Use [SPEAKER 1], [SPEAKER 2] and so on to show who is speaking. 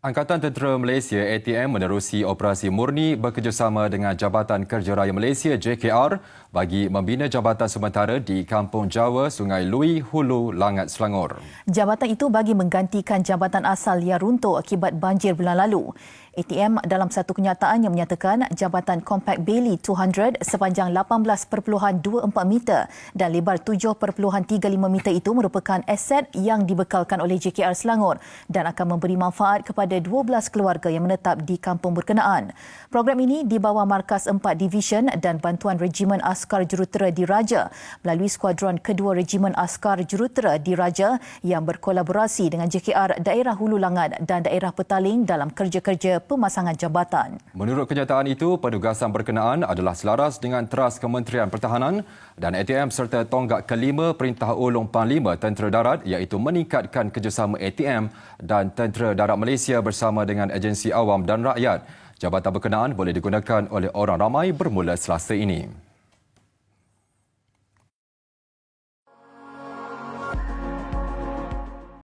[SPEAKER 1] Angkatan Tentera Malaysia ATM menerusi operasi murni bekerjasama dengan Jabatan Kerja Raya Malaysia JKR bagi membina jabatan sementara di Kampung Jawa, Sungai Lui, Hulu, Langat, Selangor.
[SPEAKER 2] Jabatan itu bagi menggantikan jabatan asal yang runtuh akibat banjir bulan lalu. ATM dalam satu kenyataan yang menyatakan jabatan Compact Bailey 200 sepanjang 18.24 meter dan lebar 7.35 meter itu merupakan aset yang dibekalkan oleh JKR Selangor dan akan memberi manfaat kepada 12 keluarga yang menetap di kampung berkenaan. Program ini di bawah Markas 4 Division dan bantuan Regimen Askar Jurutera Diraja melalui Skuadron Kedua Regimen Askar Jurutera Diraja yang berkolaborasi dengan JKR Daerah Hulu Langat dan Daerah Petaling dalam kerja-kerja pemasangan jabatan.
[SPEAKER 1] Menurut kenyataan itu, penugasan berkenaan adalah selaras dengan teras Kementerian Pertahanan dan ATM serta tonggak kelima Perintah Ulung Panglima Tentera Darat iaitu meningkatkan kerjasama ATM dan Tentera Darat Malaysia bersama dengan agensi awam dan rakyat. Jabatan berkenaan boleh digunakan oleh orang ramai bermula Selasa ini.